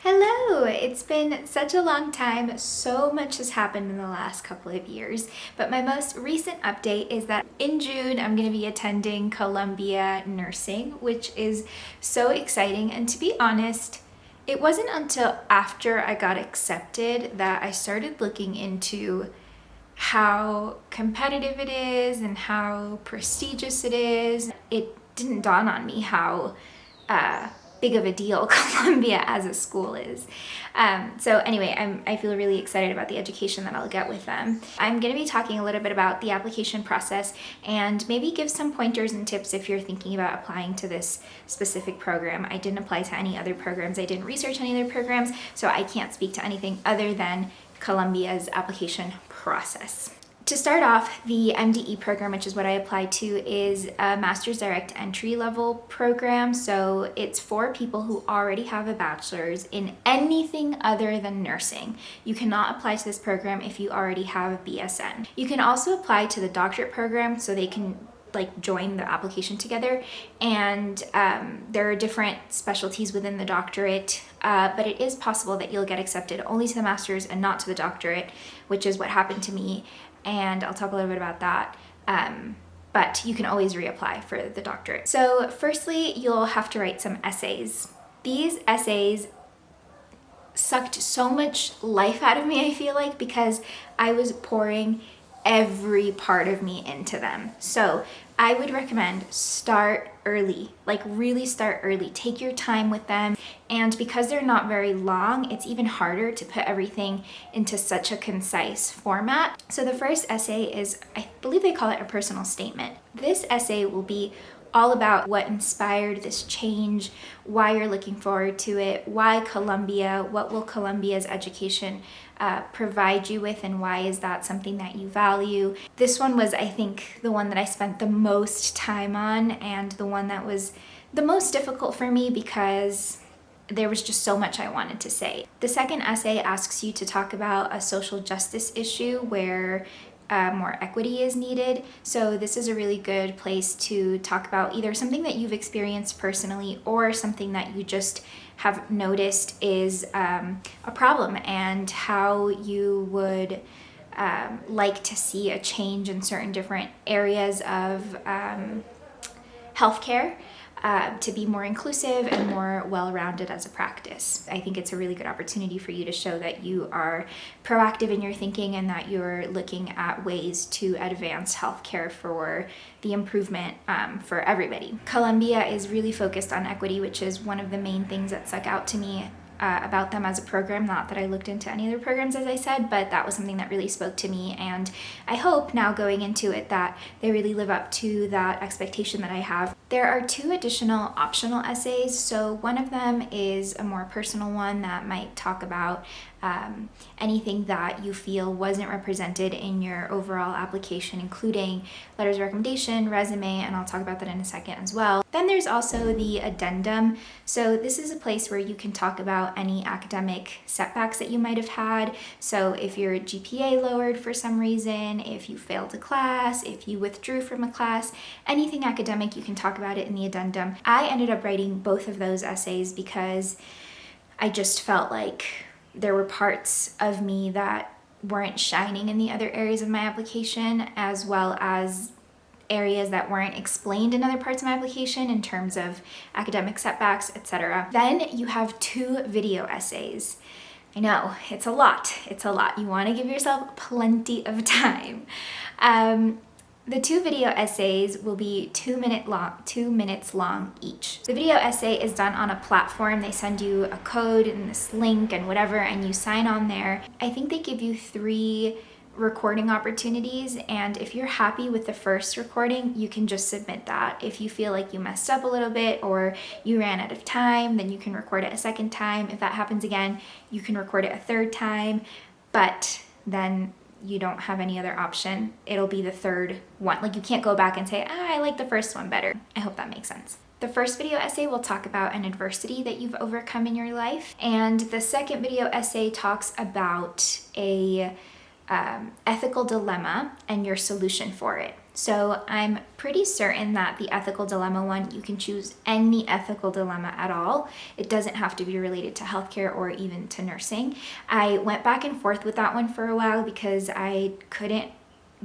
Hello! It's been such a long time. So much has happened in the last couple of years, but my most recent update is that in June I'm going to be attending Columbia Nursing, which is so exciting. And to be honest, it wasn't until after I got accepted that I started looking into how competitive it is and how prestigious it is. It didn't dawn on me how big of a deal Columbia as a school is. So anyway, I feel really excited about the education that I'll get with them. I'm going to be talking a little bit about the application process and maybe give some pointers and tips if you're thinking about applying to this specific program. I didn't apply to any other programs. I didn't research any other programs, so I can't speak to anything other than Columbia's application process. To start off, the MDE program, which is what I applied to, is a Master's Direct Entry level program. So it's for people who already have a bachelor's in anything other than nursing. You cannot apply to this program if you already have a BSN. You can also apply to the doctorate program, so they can join the application together, and there are different specialties within the doctorate, but it is possible that you'll get accepted only to the master's and not to the doctorate, which is what happened to me, and I'll talk a little bit about that. But you can always reapply for the doctorate. So firstly, you'll have to write some essays. These essays sucked so much life out of me, I feel like, because I was pouring every part of me into them. So I would recommend start early, really start early. Take your time with them. And because they're not very long, it's even harder to put everything into such a concise format. So the first essay is, I believe they call it a personal statement. This essay will be all about what inspired this change, why you're looking forward to it, why Columbia, what will Columbia's education provide you with, and why is that something that you value. This one was, I think, the one that I spent the most time on, and the one that was the most difficult for me because there was just so much I wanted to say. The second essay asks you to talk about a social justice issue where more equity is needed. So this is a really good place to talk about either something that you've experienced personally or something that you just have noticed is a problem, and how you would like to see a change in certain different areas of healthcare to be more inclusive and more well-rounded as a practice. I think it's a really good opportunity for you to show that you are proactive in your thinking and that you're looking at ways to advance healthcare for the improvement for everybody. Columbia is really focused on equity, which is one of the main things that stuck out to me about them as a program. Not that I looked into any other programs, as I said, but that was something that really spoke to me, and I hope now going into it that they really live up to that expectation that I have. There are 2 additional optional essays. So one of them is a more personal one that might talk about anything that you feel wasn't represented in your overall application, including letters of recommendation, resume, and I'll talk about that in a second as well. Then there's also the addendum. So this is a place where you can talk about any academic setbacks that you might have had. So if your GPA lowered for some reason, if you failed a class, if you withdrew from a class, anything academic, you can talk about it in the addendum. I ended up writing both of those essays because I just felt like there were parts of me that weren't shining in the other areas of my application, as well as areas that weren't explained in other parts of my application in terms of academic setbacks, etc. Then you have 2 video essays. I know, it's a lot. You want to give yourself plenty of time. The 2 video essays will be 2 minutes long each. The video essay is done on a platform. They send you a code and this link and whatever, and you sign on there. I think they give you 3 recording opportunities, and if you're happy with the first recording, you can just submit that. If you feel like you messed up a little bit or you ran out of time, then you can record it a second time. If that happens again, you can record it a third time, but then you don't have any other option. It'll be the third one. You can't go back and say, I like the first one better. I hope that makes sense. The first video essay will talk about an adversity that you've overcome in your life, and the second video essay talks about a ethical dilemma and your solution for it. So I'm pretty certain that the ethical dilemma one, you can choose any ethical dilemma at all. It doesn't have to be related to healthcare or even to nursing. I went back and forth with that one for a while because I couldn't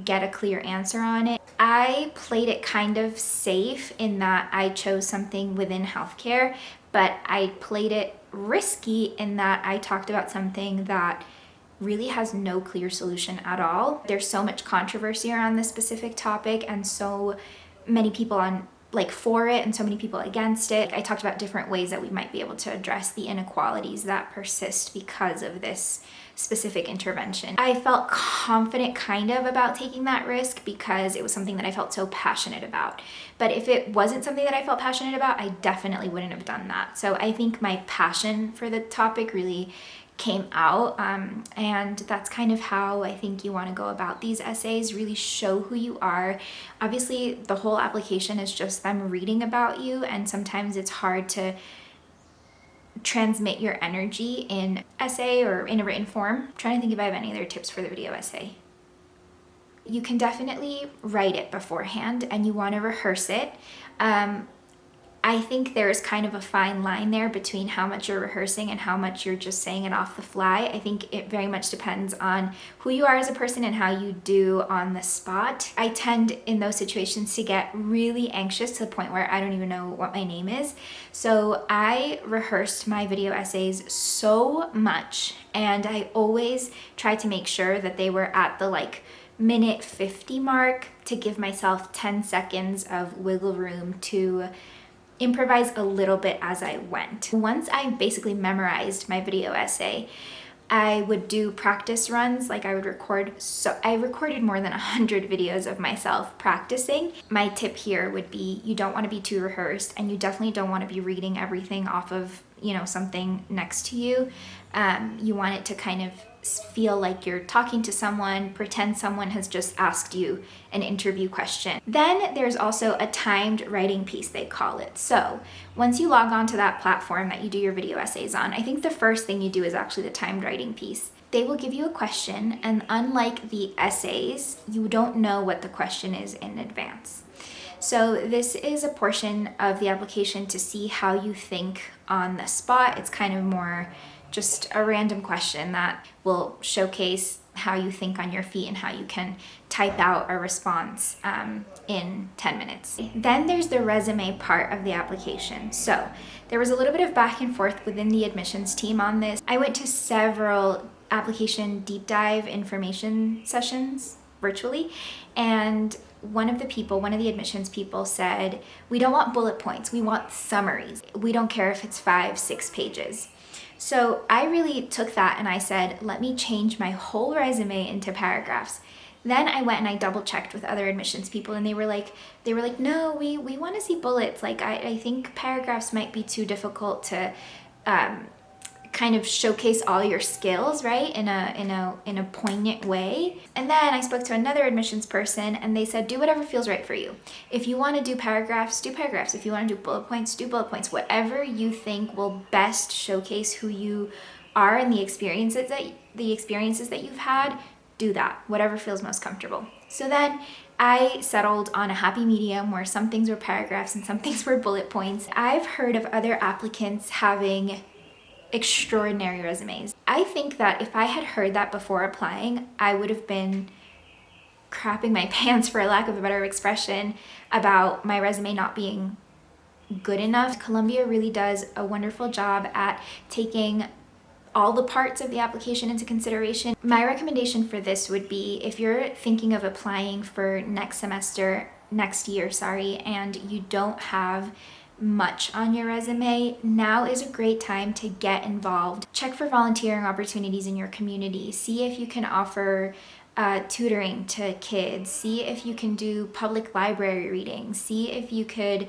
get a clear answer on it. I played it kind of safe in that I chose something within healthcare, but I played it risky in that I talked about something that really has no clear solution at all. There's so much controversy around this specific topic and so many people for it and so many people against it. I talked about different ways that we might be able to address the inequalities that persist because of this specific intervention. I felt confident kind of about taking that risk because it was something that I felt so passionate about. But if it wasn't something that I felt passionate about, I definitely wouldn't have done that. So I think my passion for the topic really came out, and that's kind of how I think you want to go about these essays. Really show who you are. Obviously, the whole application is just them reading about you, and sometimes it's hard to transmit your energy in essay or in a written form. I'm trying to think if I have any other tips for the video essay. You can definitely write it beforehand, and you want to rehearse it. I think there's kind of a fine line there between how much you're rehearsing and how much you're just saying it off the fly. I think it very much depends on who you are as a person and how you do on the spot. I tend in those situations to get really anxious to the point where I don't even know what my name is. So I rehearsed my video essays so much, and I always try to make sure that they were at the minute 50 mark to give myself 10 seconds of wiggle room to improvise a little bit as I went. Once I basically memorized my video essay, I would do practice runs. I would record. So I recorded more than 100 videos of myself practicing. My tip here would be you don't want to be too rehearsed, and you definitely don't want to be reading everything off of something next to you. You want it to kind of feel like you're talking to someone, pretend someone has just asked you an interview question. Then there's also a timed writing piece, they call it. So once you log on to that platform that you do your video essays on, I think the first thing you do is actually the timed writing piece. They will give you a question, and unlike the essays, you don't know what the question is in advance. So this is a portion of the application to see how you think on the spot. It's kind of more just a random question that will showcase how you think on your feet and how you can type out a response in 10 minutes. Then there's the resume part of the application. So there was a little bit of back and forth within the admissions team on this. I went to several application deep dive information sessions virtually, and one of the admissions people said, we don't want bullet points, we want summaries. We don't care if it's 5-6 pages. So I really took that and I said, let me change my whole resume into paragraphs. Then I went and I double checked with other admissions people, and they were like, no, we want to see bullets. I think paragraphs might be too difficult to kind of showcase all your skills, right, in a poignant way. And then I spoke to another admissions person, and they said, do whatever feels right for you. If you want to do paragraphs, do paragraphs. If you want to do bullet points, do bullet points. Whatever you think will best showcase who you are and the experiences that you've had, do that. Whatever feels most comfortable. So then I settled on a happy medium where some things were paragraphs and some things were bullet points. I've heard of other applicants having extraordinary resumes. I think that if I had heard that before applying, I would have been crapping my pants, for lack of a better expression, about my resume not being good enough. Columbia really does a wonderful job at taking all the parts of the application into consideration. My recommendation for this would be, if you're thinking of applying for next year, and you don't have much on your resume, now is a great time to get involved. Check for volunteering opportunities in your community. See if you can offer tutoring to kids. See if you can do public library reading. See if you could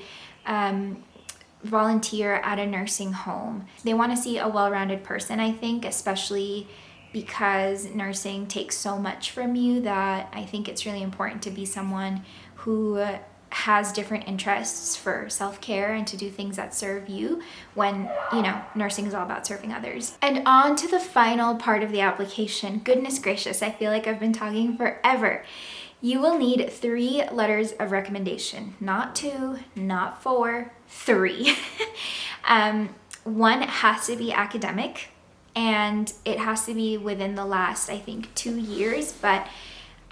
volunteer at a nursing home. They want to see a well-rounded person, I think, especially because nursing takes so much from you, that I think it's really important to be someone who has different interests for self-care and to do things that serve you when, nursing is all about serving others. And on to the final part of the application. Goodness gracious, I feel like I've been talking forever. You will need 3 letters of recommendation, not 2, not 4, 3. One has to be academic, and it has to be within the last, I think, 2 years, but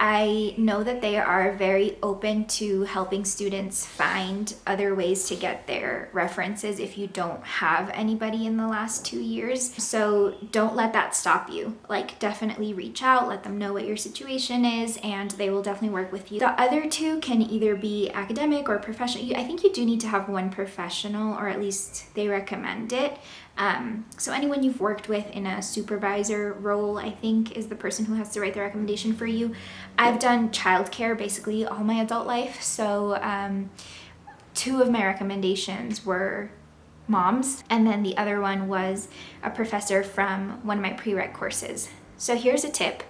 I know that they are very open to helping students find other ways to get their references if you don't have anybody in the last 2 years. So don't let that stop you. Like, definitely reach out, let them know what your situation is, and they will definitely work with you. The other 2 can either be academic or professional. I think you do need to have one professional, or at least they recommend it. So anyone you've worked with in a supervisor role, I think, is the person who has to write the recommendation for you. I've done childcare basically all my adult life, so 2 of my recommendations were moms, and then the other one was a professor from one of my prereq courses. So here's a tip.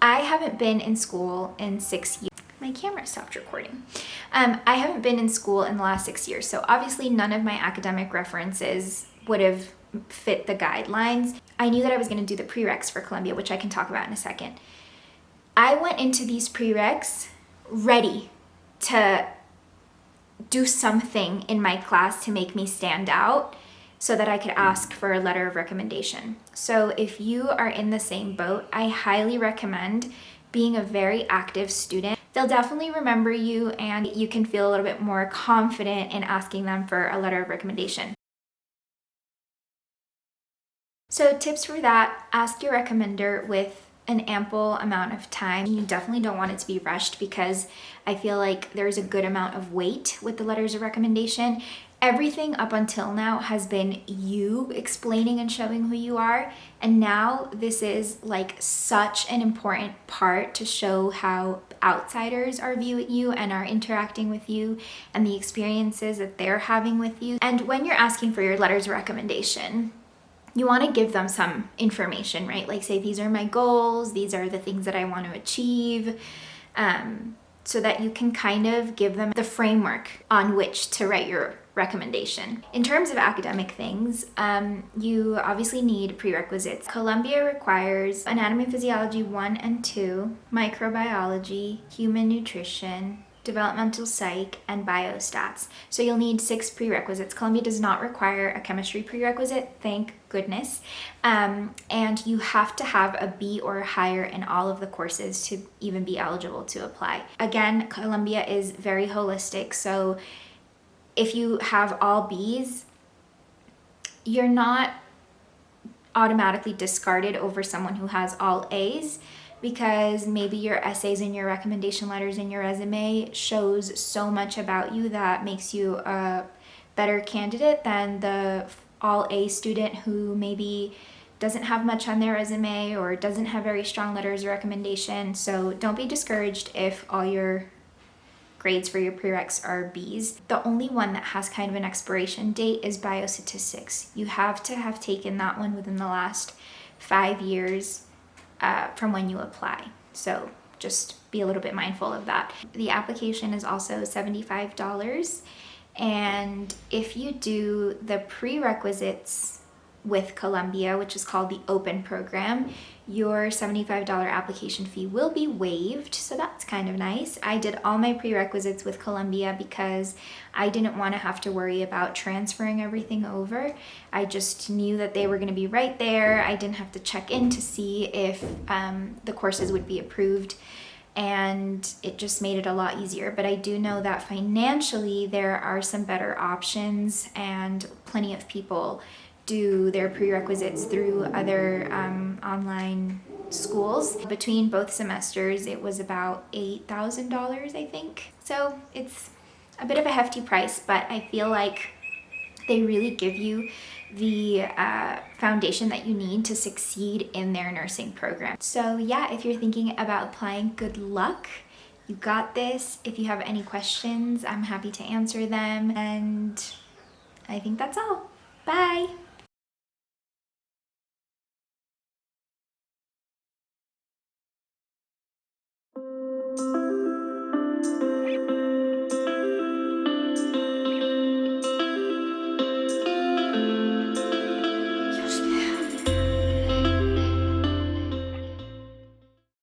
I haven't been in school in 6 years. My camera stopped recording. I haven't been in school in the last 6 years, so obviously none of my academic references would have fit the guidelines. I knew that I was going to do the prereqs for Columbia, which I can talk about in a second. I went into these prereqs ready to do something in my class to make me stand out so that I could ask for a letter of recommendation. So if you are in the same boat, I highly recommend being a very active student. They'll definitely remember you, and you can feel a little bit more confident in asking them for a letter of recommendation. So tips for that: ask your recommender with an ample amount of time. You definitely don't want it to be rushed, because I feel like there's a good amount of weight with the letters of recommendation. Everything up until now has been you explaining and showing who you are, and now this is like such an important part to show how outsiders are viewing you and are interacting with you and the experiences that they're having with you. And when you're asking for your letters of recommendation, you want to give them some information, right? Like, say, these are my goals, these are the things that I want to achieve, so that you can kind of give them the framework on which to write your recommendation. In terms of academic things, you obviously need prerequisites. Columbia requires Anatomy and Physiology 1 and 2, Microbiology, Human Nutrition, Developmental Psych, and Biostats. So you'll need 6 prerequisites. Columbia does not require a chemistry prerequisite, thank goodness. And you have to have a B or higher in all of the courses to even be eligible to apply. Again, Columbia is very holistic, so if you have all Bs, you're not automatically discarded over someone who has all As, because maybe your essays and your recommendation letters and your resume shows so much about you that makes you a better candidate than the all A student who maybe doesn't have much on their resume or doesn't have very strong letters of recommendation. So don't be discouraged if all your grades for your prereqs are Bs. The only one that has kind of an expiration date is biostatistics. You have to have taken that one within the last 5 years from when you apply. So just be a little bit mindful of that. The application is also $75. And if you do the prerequisites with Columbia, which is called the Open Program, your $75 application fee will be waived, so that's kind of nice. I did all my prerequisites with Columbia because I didn't want to have to worry about transferring everything over. I just knew that they were going to be right there. I didn't have to check in to see if the courses would be approved, and it just made it a lot easier. But I do know that financially there are some better options, and plenty of people do their prerequisites through other online schools. Between both semesters, it was about $8,000, I think. So it's a bit of a hefty price, but I feel like they really give you the foundation that you need to succeed in their nursing program. So yeah, if you're thinking about applying, good luck. You got this. If you have any questions, I'm happy to answer them. And I think that's all. Bye.